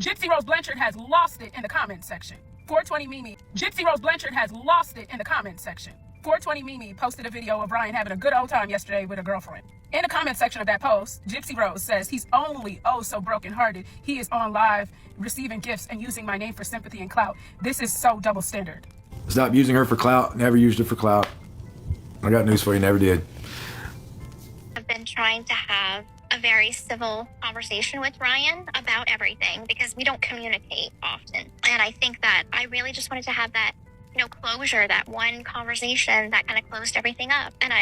Gypsy-Rose Blanchard has lost it in the comments section. 420 Mimi. Gypsy-Rose Blanchard has lost it in the comments section. 420 Mimi posted a video of Ryan having a good old time yesterday with a girlfriend. In the comment section of that post, Gypsy Rose says he's only so brokenhearted. He is on live receiving gifts and using my name for sympathy and clout. This is so double standard. Stop using her for clout. Never used her for clout. I got news for you, never did. I've been trying to have a very civil conversation with Ryan about everything because we don't communicate often. And I think that I really just wanted to have that, closure, that one conversation that kind of closed everything up. And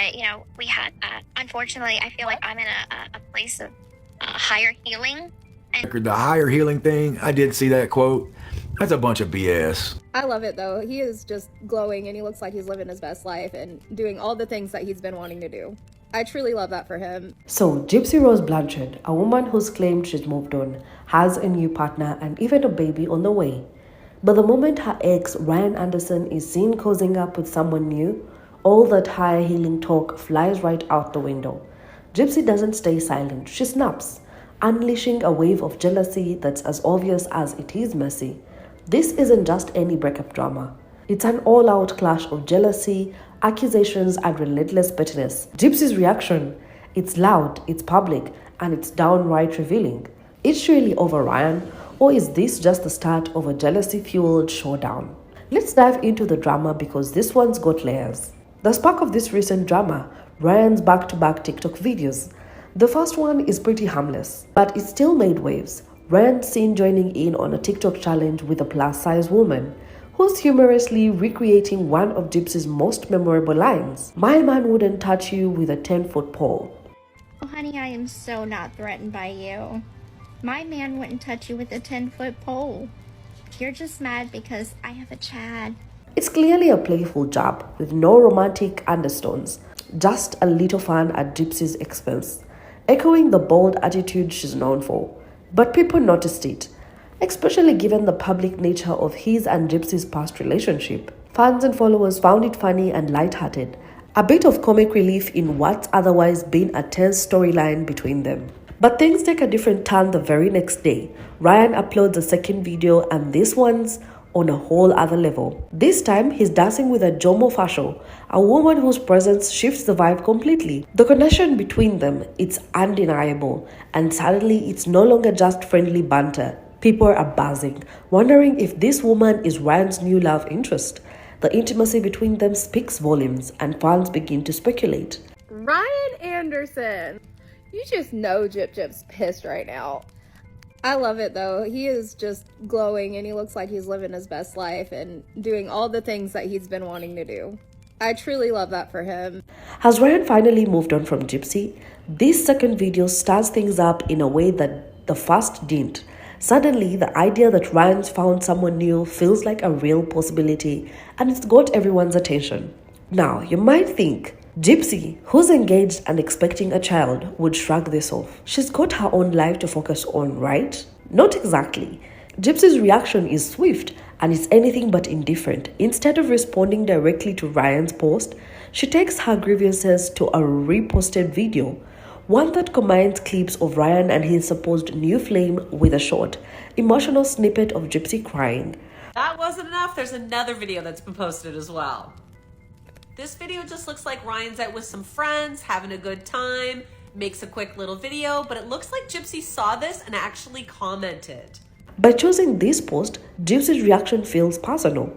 we had that. Unfortunately, I feel like I'm in a place of higher healing. And The higher healing thing, I did see that quote. That's a bunch of BS. I love it though. He is just glowing and he looks like he's living his best life and doing all the things that he's been wanting to do. I truly love that for him. So, Gypsy-Rose Blanchard, a woman who's claimed she's moved on, has a new partner and even a baby on the way. But the moment her ex, Ryan Anderson, is seen cozying up with someone new, all that high healing talk flies right out the window. Gypsy doesn't stay silent, she snaps, unleashing a wave of jealousy that's as obvious as it is messy. This isn't just any breakup drama. It's an all-out clash of jealousy, accusations, and relentless bitterness. Gypsy's reaction, it's loud, it's public, and it's downright revealing. Is she really over Ryan, or is this just the start of a jealousy-fueled showdown? Let's dive into the drama because this one's got layers. The spark of this recent drama, Ryan's back-to-back TikTok videos. The first one is pretty harmless, but it still made waves. Ryan seen joining in on a TikTok challenge with a plus-size woman, who's humorously recreating one of Gypsy's most memorable lines. My man wouldn't touch you with a 10-foot pole. oh, honey, I am so not threatened by you. My man wouldn't touch you with a 10-foot pole. You're just mad because I have a Chad. It's clearly a playful jab with no romantic undertones, just a little fun at Gypsy's expense, echoing the bold attitude she's known for. But people noticed it, especially given the public nature of his and Gypsy's past relationship. Fans and followers found it funny and lighthearted, a bit of comic relief in what's otherwise been a tense storyline between them. But things take a different turn the very next day. Ryan uploads a second video and this one's on a whole other level. This time, he's dancing with a Jomo Fasho, a woman whose presence shifts the vibe completely. The connection between them, it's undeniable, and suddenly it's no longer just friendly banter. People are buzzing, wondering if this woman is Ryan's new love interest. The intimacy between them speaks volumes, and fans begin to speculate. Ryan Anderson. You just know Jip Jip's pissed right now. I love it though. He is just glowing and he looks like he's living his best life and doing all the things that he's been wanting to do. I truly love that for him. Has Ryan finally moved on from Gypsy? This second video starts things up in a way that the first didn't. Suddenly, the idea that Ryan's found someone new feels like a real possibility and it's got everyone's attention. Now, you might think, Gypsy, who's engaged and expecting a child, would shrug this off. She's got her own life to focus on, right? Not exactly. Gypsy's reaction is swift and is anything but indifferent. Instead of responding directly to Ryan's post, she takes her grievances to a reposted video, one that combines clips of Ryan and his supposed new flame with a short, emotional snippet of Gypsy crying. That wasn't enough. There's another video that's been posted as well. This video just looks like Ryan's out with some friends, having a good time, makes a quick little video, but it looks like Gypsy saw this and actually commented. By choosing this post, Gypsy's reaction feels personal.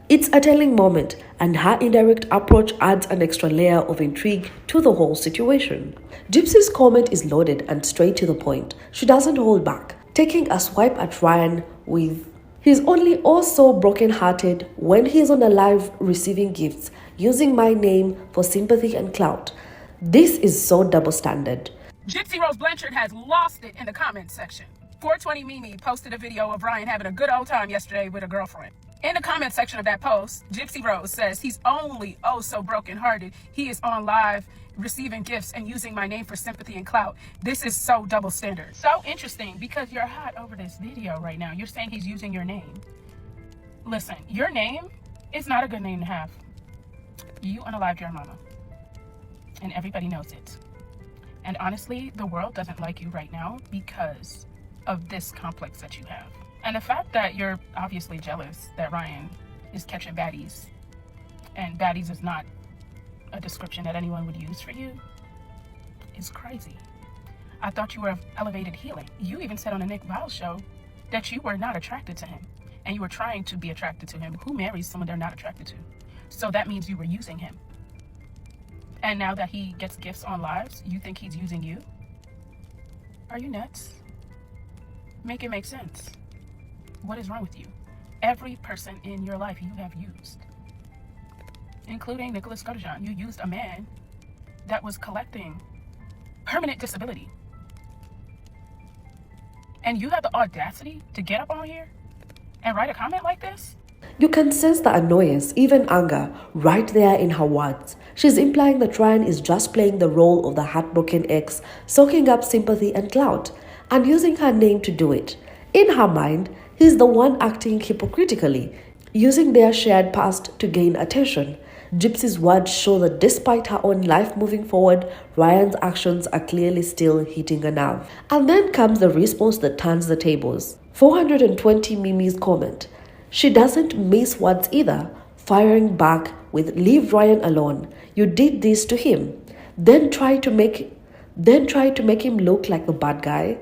It's a telling moment, and her indirect approach adds an extra layer of intrigue to the whole situation. Gypsy's comment is loaded and straight to the point. She doesn't hold back, taking a swipe at Ryan with, "He's only also broken-hearted when he's on a live receiving gifts, using my name for sympathy and clout." This is so double standard. Gypsy Rose Blanchard has lost it in the comments section. 420 Mimi posted a video of Ryan having a good old time yesterday with a girlfriend. In the comment section of that post, Gypsy Rose says he's only so brokenhearted. He is on live receiving gifts and using my name for sympathy and clout. This is so double standard. So interesting because you're hot over this video right now. You're saying he's using your name. Listen, your name is not a good name to have. You unalived your mama. And everybody knows it. And honestly, the world doesn't like you right now because of this complex that you have. And the fact that you're obviously jealous that Ryan is catching baddies, and baddies is not a description that anyone would use for you, is crazy. I thought you were of elevated healing. You even said on the Nick Viles show that you were not attracted to him, and you were trying to be attracted to him. Who marries someone they're not attracted to? So that means you were using him. And now that he gets gifts on lives, you think he's using you? Are you nuts? Make it make sense. What is wrong with you? Every person in your life you have used, including Nicholas Godejohn. You used a man that was collecting permanent disability. And you have the audacity to get up on here and write a comment like this? You can sense the annoyance, even anger, right there in her words. She's implying that Ryan is just playing the role of the heartbroken ex, soaking up sympathy and clout, and using her name to do it. In her mind, he's the one acting hypocritically, using their shared past to gain attention. Gypsy's words show that despite her own life moving forward, Ryan's actions are clearly still hitting a nerve. And then comes the response that turns the tables. 420 Mimi's comment. She doesn't miss words either, firing back with "Leave Ryan alone. You did this to him." Then try to make him look like the bad guy.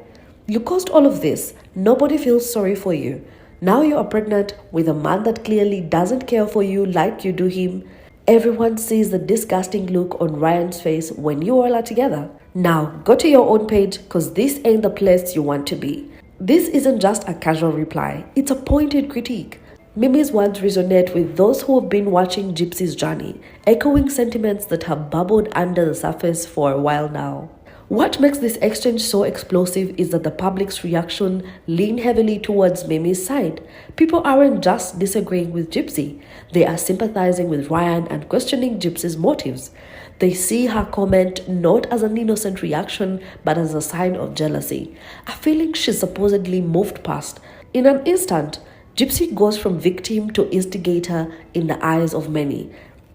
You caused all of this. Nobody feels sorry for you. Now you are pregnant with a man that clearly doesn't care for you like you do him. Everyone sees the disgusting look on Ryan's face when you all are together. Now go to your own page, cause this ain't the place you want to be. This isn't just a casual reply, it's a pointed critique. Mimi's words resonate with those who have been watching Gypsy's journey, echoing sentiments that have bubbled under the surface for a while now. What makes this exchange so explosive is that the public's reaction lean heavily towards Mimi's side. People aren't just disagreeing with Gypsy, they are sympathizing with Ryan and questioning Gypsy's motives. They see her comment not as an innocent reaction, but as a sign of jealousy, a feeling she supposedly moved past. In an instant, Gypsy goes from victim to instigator in the eyes of many,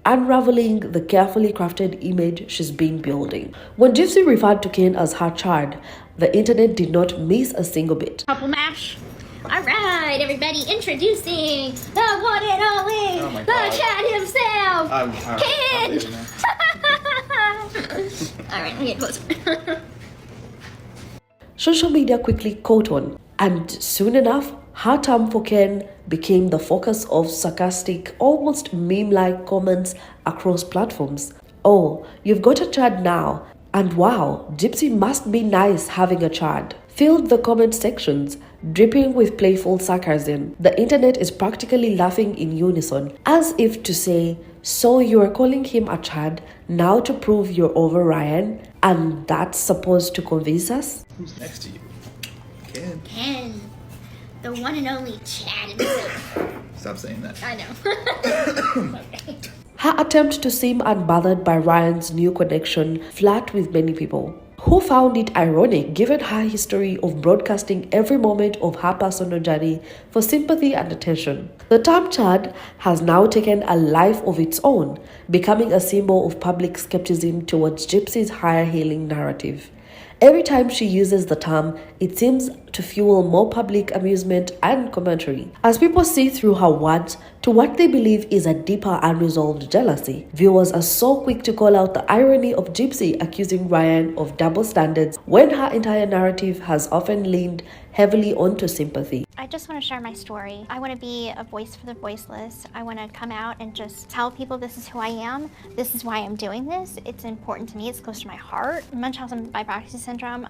unraveling the carefully crafted image she's been building. When Gypsy referred to Ken as her child, the internet did not miss a single bit. Couple mash. All right, everybody, introducing the one and only, the Chad himself, Ken. All right, let me get closer. Social media quickly caught on, and soon enough, her term for Ken became the focus of sarcastic, almost meme-like comments across platforms. "Oh, you've got a child now," and "Wow, Gypsy must be nice having a child," filled the comment sections, dripping with playful sarcasm. The internet is practically laughing in unison, as if to say, "So you're calling him a Chad now to prove you're over Ryan, and that's supposed to convince us?" Who's next to you? Ken, the one and only Chad himself. Stop saying that. I know. Okay. Her attempt to seem unbothered by Ryan's new connection flat with many people, who found it ironic given her history of broadcasting every moment of her personal journey for sympathy and attention. The term Chad has now taken a life of its own, becoming a symbol of public skepticism towards Gypsy's higher healing narrative. Every time she uses the term, it seems to fuel more public amusement and commentary, as people see through her words to what they believe is a deeper unresolved jealousy. Viewers are so quick to call out the irony of Gypsy accusing Ryan of double standards when her entire narrative has often leaned heavily onto sympathy. I just want to share my story. I want to be a voice for the voiceless. I want to come out and just tell people this is who I am. This is why I'm doing this. It's important to me. It's close to my heart. Munchausen by proxy syndrome.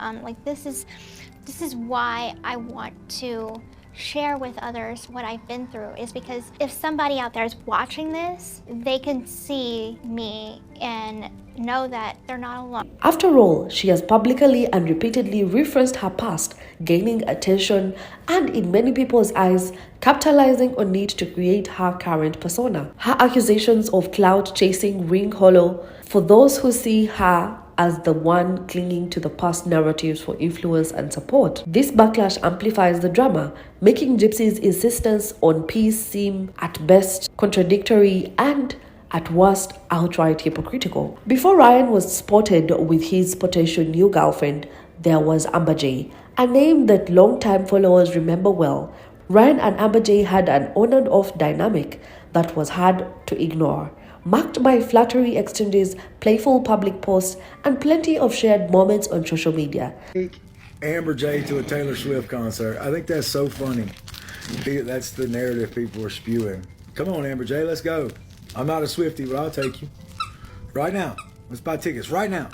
This is why I want to share with others what I've been through, is because if somebody out there is watching this, they can see me and know that they're not alone. After all, she has publicly and repeatedly referenced her past, gaining attention and, in many people's eyes, capitalizing on it to create her current persona. Her accusations of clout chasing ring hollow for those who see her as the one clinging to the past narratives for influence and support. This backlash amplifies the drama, making Gypsy's insistence on peace seem at best contradictory and at worst outright hypocritical. Before Ryan was spotted with his potential new girlfriend, there was Amber J, a name that long-time followers remember well. Ryan and Amber J had an on and off dynamic that was hard to ignore, marked by flattery exchanges, playful public posts, and plenty of shared moments on social media. Amber J to a Taylor Swift concert. I think that's so funny. That's the narrative people are spewing. Come on, Amber J, let's go. I'm not a Swiftie, but I'll take you. Right now. Let's buy tickets right now.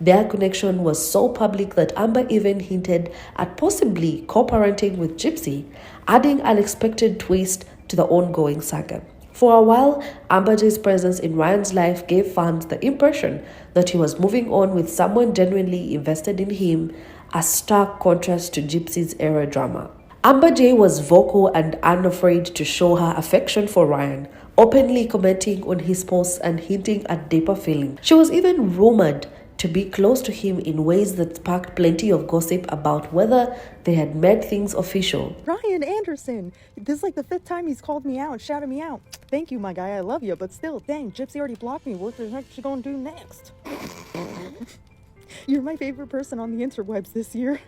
Their connection was so public that Amber even hinted at possibly co-parenting with Gypsy, adding an unexpected twist to the ongoing saga. For a while, Amber J's presence in Ryan's life gave fans the impression that he was moving on with someone genuinely invested in him, a stark contrast to Gypsy's era drama. Amber J was vocal and unafraid to show her affection for Ryan, openly commenting on his posts and hinting at deeper feelings. She was even rumored to be close to him in ways that sparked plenty of gossip about whether they had made things official. Ryan Anderson, this is like the 5th time he's called me out, shouted me out. Thank you, my guy, I love you, but still, dang, Gypsy already blocked me. What the heck is she gonna do next? You're my favorite person on the interwebs this year.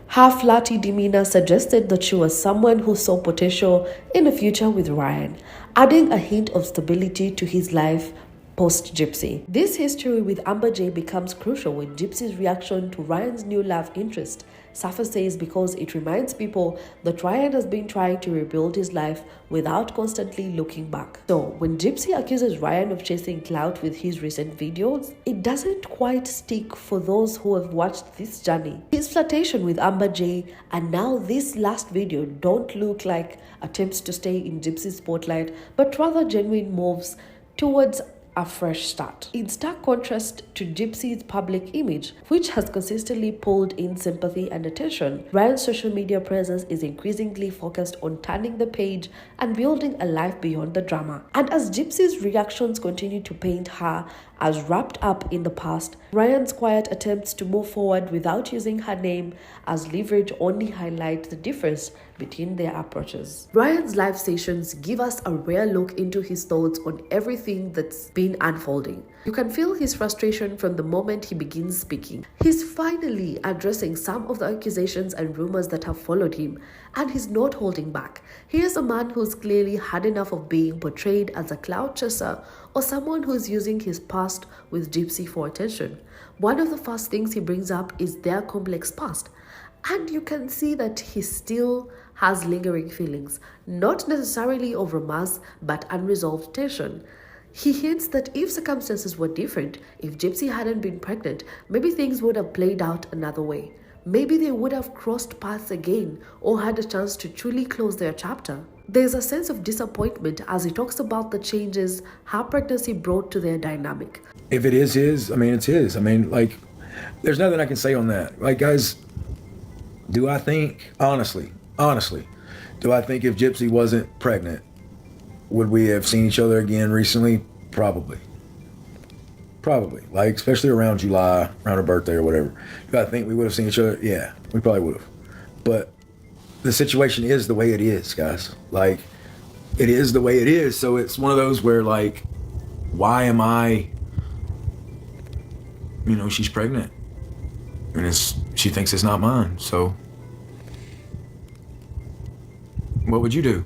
Her flirty demeanor suggested that she was someone who saw potential in a future with Ryan, adding a hint of stability to his life post-Gypsy. This history with Amber J becomes crucial when Gypsy's reaction to Ryan's new love interest surfaces because it reminds people that Ryan has been trying to rebuild his life without constantly looking back. So, when Gypsy accuses Ryan of chasing clout with his recent videos, it doesn't quite stick for those who have watched this journey. His flirtation with Amber J and now this last video don't look like attempts to stay in Gypsy's spotlight, but rather genuine moves towards a fresh start. In stark contrast to Gypsy's public image, which has consistently pulled in sympathy and attention, Ryan's social media presence is increasingly focused on turning the page and building a life beyond the drama. And as Gypsy's reactions continue to paint her as wrapped up in the past, Ryan's quiet attempts to move forward without using her name as leverage only highlight the difference between their approaches. Ryan's live sessions give us a rare look into his thoughts on everything that's been unfolding. You can feel his frustration from the moment he begins speaking. He's finally addressing some of the accusations and rumors that have followed him, and he's not holding back. He is a man who's clearly had enough of being portrayed as a clout chaser or someone who's using his past with Gypsy for attention. One of the first things he brings up is their complex past, and you can see that he still has lingering feelings, not necessarily of romance, but unresolved tension. He hints that if circumstances were different, if Gypsy hadn't been pregnant, maybe things would have played out another way. Maybe they would have crossed paths again or had a chance to truly close their chapter. There's a sense of disappointment as he talks about the changes her pregnancy brought to their dynamic. If it is his, I mean, it's his. I mean, like, there's nothing I can say on that. Like, guys, do I think, honestly, do I think if Gypsy wasn't pregnant, would we have seen each other again recently? Probably. Like, especially around July, around her birthday or whatever. Do I think we would have seen each other? Yeah, we probably would have. But the situation is the way it is, guys. Like, it is the way it is. So it's one of those where, like, why am I, she's pregnant. And she thinks it's not mine. So what would you do?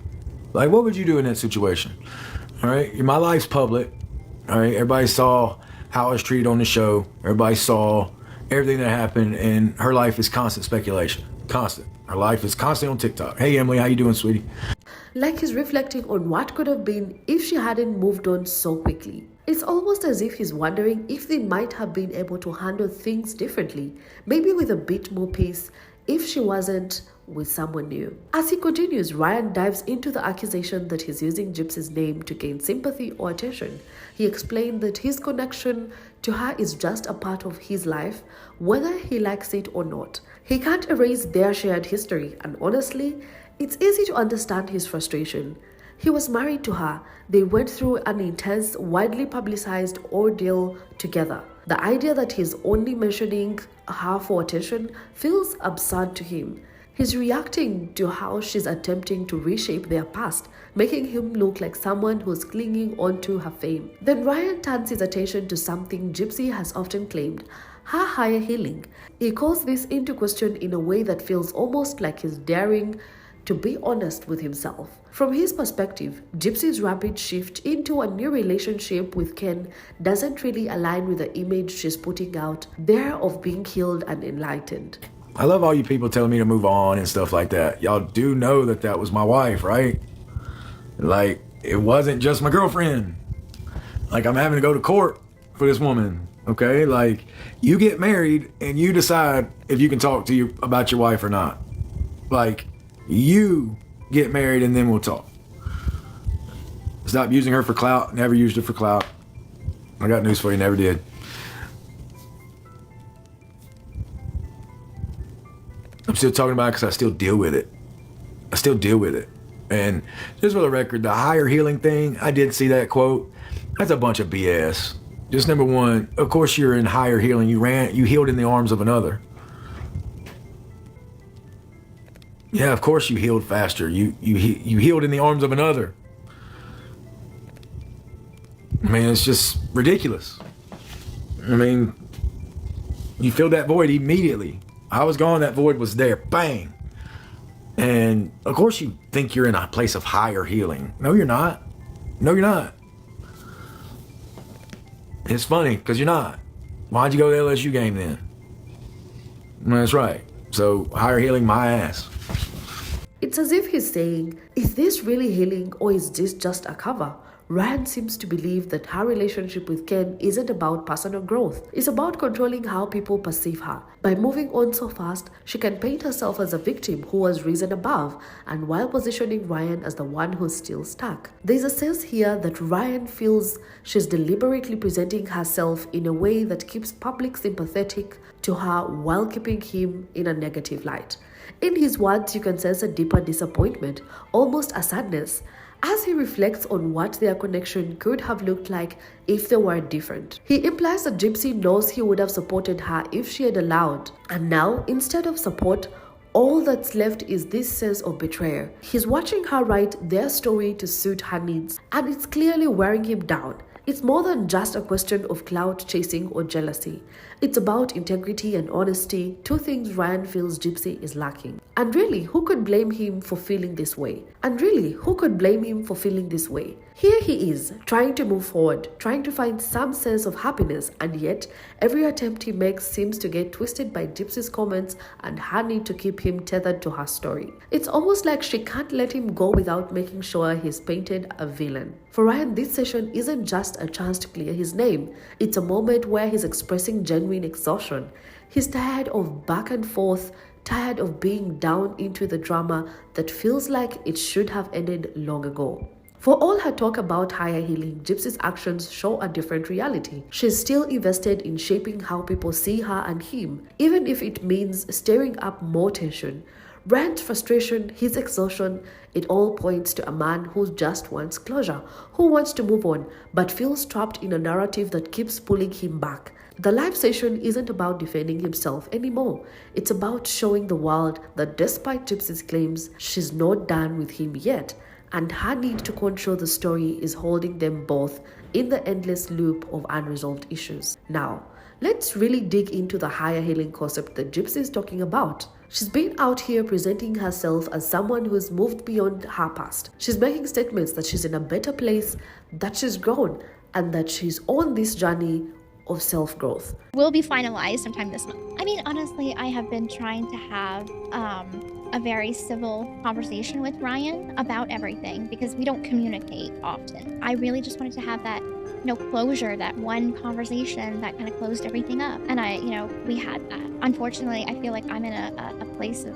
Like, what would you do in that situation? All right, my life's public. All right, everybody saw how I was treated on the show. Everybody saw everything that happened, and her life is constant speculation. Constant. Her life is constantly on TikTok. Hey, Emily, how you doing, sweetie? Like he's reflecting on what could have been if she hadn't moved on so quickly. It's almost as if he's wondering if they might have been able to handle things differently, maybe with a bit more peace, if she wasn't with someone new. As he continues, Ryan dives into the accusation that he's using Gypsy's name to gain sympathy or attention. He explained that his connection to her is just a part of his life, whether he likes it or not. He can't erase their shared history, and honestly, it's easy to understand his frustration. He was married to her. They went through an intense, widely publicized ordeal together. The idea that he's only mentioning her for attention feels absurd to him. He's reacting to how she's attempting to reshape their past, making him look like someone who's clinging onto her fame. Then Ryan turns his attention to something Gypsy has often claimed, her higher healing. He calls this into question in a way that feels almost like he's daring to be honest with himself. From his perspective, Gypsy's rapid shift into a new relationship with Ken doesn't really align with the image she's putting out there of being healed and enlightened. I love all you people telling me to move on and stuff like that. Y'all do know that that was my wife, right? Like, it wasn't just my girlfriend. Like, I'm having to go to court for this woman, okay? Like, you get married and you decide if you can talk to you about your wife or not. Like, you get married and then we'll talk. Stop using her for clout. Never used her for clout. I got news for you, never did. I'm still talking about it because I still deal with it. I still deal with it. And just for the record, the higher healing thing, I did see that quote. That's a bunch of BS. Just number one, of course you're in higher healing. You healed in the arms of another. Yeah, of course you healed faster. You healed in the arms of another. I mean, it's just ridiculous. I mean, you filled that void immediately. I was gone, that void was there. Bang. And of course you think you're in a place of higher healing. No, you're not. No, you're not. It's funny, because you're not. Why'd you go to the LSU game then? That's right. So, higher healing my ass. It's as if he's saying, is this really healing or is this just a cover? Ryan seems to believe that her relationship with Ken isn't about personal growth. It's about controlling how people perceive her. By moving on so fast, she can paint herself as a victim who has risen above, and while positioning Ryan as the one who's still stuck. There's a sense here that Ryan feels she's deliberately presenting herself in a way that keeps public sympathetic to her while keeping him in a negative light. In his words, you can sense a deeper disappointment, almost a sadness, as he reflects on what their connection could have looked like if they were different. He implies that Gypsy knows he would have supported her if she had allowed, and now, instead of support, all that's left is this sense of betrayal. He's watching her write their story to suit her needs, and it's clearly wearing him down. It's more than just a question of clout chasing or jealousy. It's about integrity and honesty, two things Ryan feels Gypsy is lacking. And really, who could blame him for feeling this way? Here he is, trying to move forward, trying to find some sense of happiness, and yet every attempt he makes seems to get twisted by Gypsy's comments and her need to keep him tethered to her story. It's almost like she can't let him go without making sure he's painted a villain. For Ryan, this session isn't just a chance to clear his name. It's a moment where he's expressing genuine exhaustion. He's tired of back and forth, tired of being down into the drama that feels like it should have ended long ago. For all her talk about higher healing, Gypsy's actions show a different reality. She's still invested in shaping how people see her and him, even if it means stirring up more tension. Ryan's frustration, his exhaustion, it all points to a man who just wants closure, who wants to move on, but feels trapped in a narrative that keeps pulling him back. The live session isn't about defending himself anymore. It's about showing the world that despite Gypsy's claims, she's not done with him yet, and her need to control the story is holding them both in the endless loop of unresolved issues. Now, let's really dig into the higher healing concept that Gypsy is talking about. She's been out here presenting herself as someone who's moved beyond her past. She's making statements that she's in a better place, that she's grown, and that she's on this journey of self-growth. Will be finalized sometime this month. I mean, honestly, I have been trying to have a very civil conversation with Ryan about everything because we don't communicate often. I really just wanted to have that, closure, that one conversation that kind of closed everything up. And we had that. Unfortunately, I feel like I'm in a place of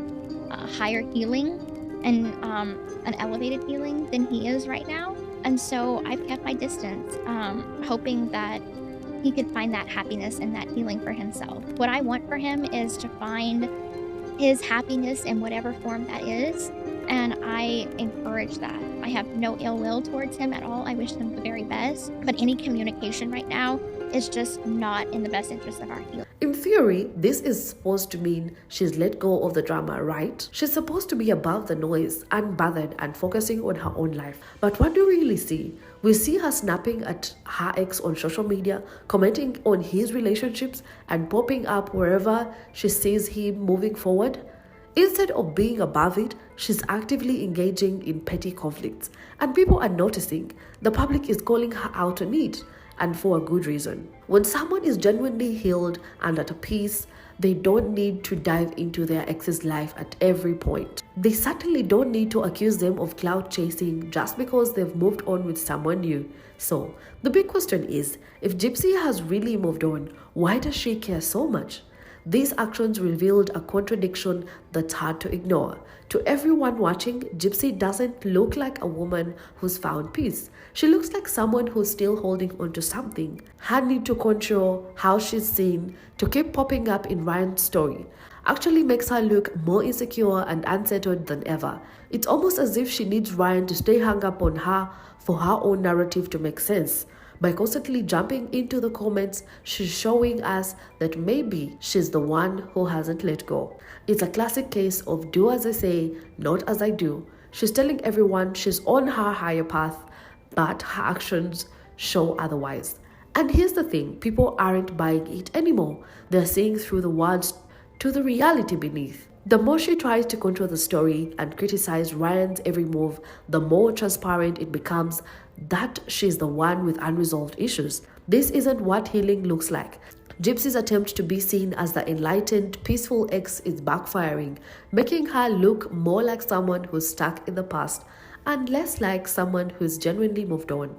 higher healing and an elevated healing than he is right now. And so I've kept my distance, hoping that he could find that happiness and that healing for himself. What I want for him is to find his happiness in whatever form that is, and I encourage that. I have no ill will towards him at all. I wish him the very best, but any communication right now is just not in the best interest of our healing. In theory, this is supposed to mean she's let go of the drama, right? She's supposed to be above the noise, unbothered, and focusing on her own life. But what do we really see? We see her snapping at her ex on social media, commenting on his relationships, and popping up wherever she sees him moving forward. Instead of being above it, she's actively engaging in petty conflicts. And people are noticing. The public is calling her out on it, and for a good reason. When someone is genuinely healed and at peace, they don't need to dive into their ex's life at every point. They certainly don't need to accuse them of clout chasing just because they've moved on with someone new. So, the big question is, if Gypsy has really moved on, why does she care so much? These actions revealed a contradiction that's hard to ignore. To everyone watching, Gypsy doesn't look like a woman who's found peace. She looks like someone who's still holding on to something. Her need to control how she's seen, to keep popping up in Ryan's story, actually makes her look more insecure and unsettled than ever. It's almost as if she needs Ryan to stay hung up on her for her own narrative to make sense. By constantly jumping into the comments, she's showing us that maybe she's the one who hasn't let go. It's a classic case of do as I say, not as I do. She's telling everyone she's on her higher path, but her actions show otherwise. And here's the thing, people aren't buying it anymore. They're seeing through the words to the reality beneath. The more she tries to control the story and criticize Ryan's every move, the more transparent it becomes that she's the one with unresolved issues. This isn't what healing looks like. Gypsy's attempt to be seen as the enlightened, peaceful ex is backfiring, making her look more like someone who's stuck in the past and less like someone who's genuinely moved on.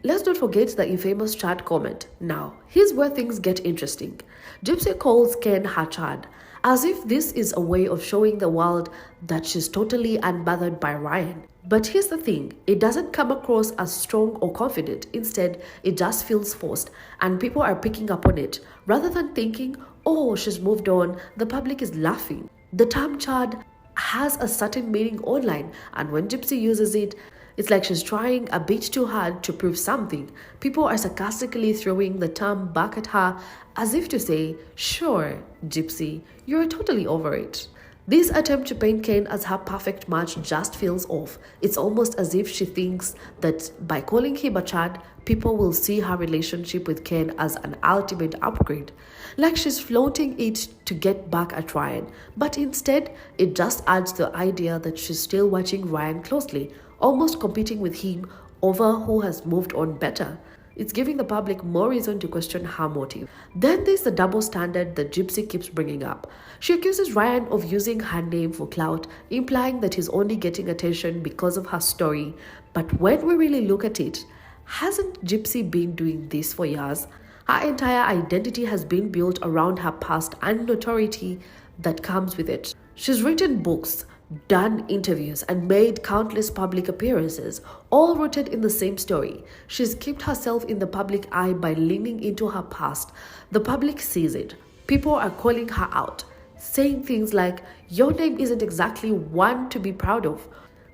Let's not forget the infamous Chad comment. Now, here's where things get interesting. Gypsy calls Ken her Chad, as if this is a way of showing the world that she's totally unbothered by Ryan. But here's the thing, it doesn't come across as strong or confident. Instead, it just feels forced, and people are picking up on it. Rather than thinking, oh, she's moved on, the public is laughing. The term Chad has a certain meaning online, and when Gypsy uses it, it's like she's trying a bit too hard to prove something. People are sarcastically throwing the term back at her as if to say, sure, Gypsy, you're totally over it. This attempt to paint Ken as her perfect match just feels off. It's almost as if she thinks that by calling him a Chad, people will see her relationship with Ken as an ultimate upgrade. Like she's flaunting it to get back at Ryan. But instead, it just adds the idea that she's still watching Ryan closely, almost competing with him over who has moved on better. It's giving the public more reason to question her motive. Then there's the double standard that Gypsy keeps bringing up. She accuses Ryan of using her name for clout, implying that he's only getting attention because of her story. But when we really look at it, hasn't Gypsy been doing this for years? Her entire identity has been built around her past and notoriety that comes with it. She's written books, done interviews, and made countless public appearances, all rooted in the same story. She's kept herself in the public eye by leaning into her past. The public sees it. People are calling her out, saying things like, your name isn't exactly one to be proud of,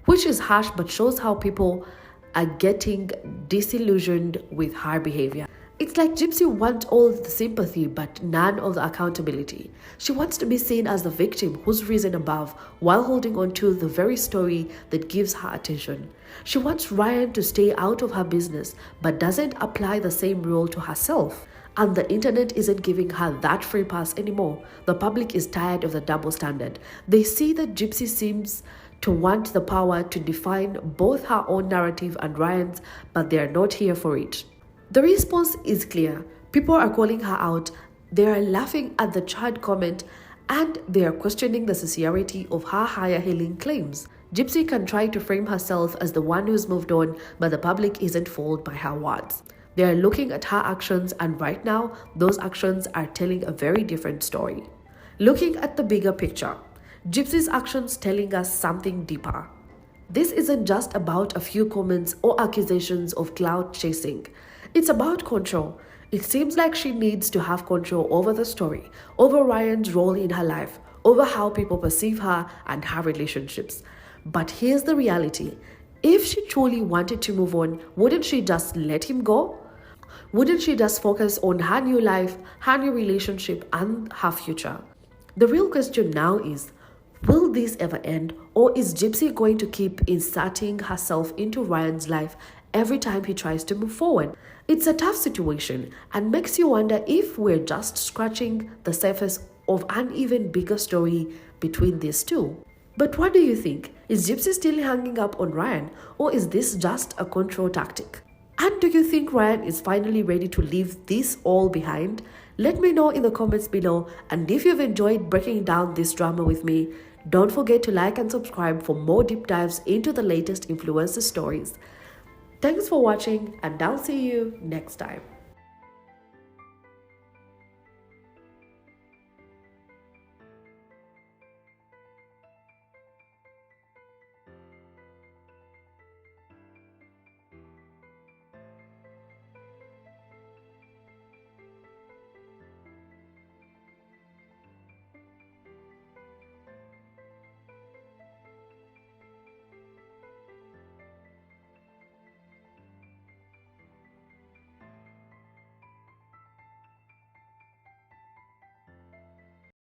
which is harsh but shows how people are getting disillusioned with her behavior. It's like Gypsy wants all the sympathy but none of the accountability. She wants to be seen as the victim who's risen above while holding on to the very story that gives her attention. She wants Ryan to stay out of her business but doesn't apply the same rule to herself. And the internet isn't giving her that free pass anymore. The public is tired of the double standard. They see that Gypsy seems to want the power to define both her own narrative and Ryan's, but they are not here for it. The response is clear. People are calling her out, they are laughing at the Chad comment, and they are questioning the sincerity of her higher healing claims. Gypsy can try to frame herself as the one who's moved on, but the public isn't fooled by her words. They are looking at her actions, and right now, those actions are telling a very different story. Looking at the bigger picture, Gypsy's actions telling us something deeper. This isn't just about a few comments or accusations of clout chasing. It's about control. It seems like she needs to have control over the story, over Ryan's role in her life, over how people perceive her and her relationships. But here's the reality. If she truly wanted to move on, wouldn't she just let him go? Wouldn't she just focus on her new life, her new relationship, and her future? The real question now is, will this ever end, or is Gypsy going to keep inserting herself into Ryan's life every time he tries to move forward? It's a tough situation and makes you wonder if we're just scratching the surface of an even bigger story between these two. But what do you think? Is Gypsy still hanging up on Ryan, or is this just a control tactic? And do you think Ryan is finally ready to leave this all behind? Let me know in the comments below, and if you've enjoyed breaking down this drama with me, don't forget to like and subscribe for more deep dives into the latest influencer stories. Thanks for watching, and I'll see you next time.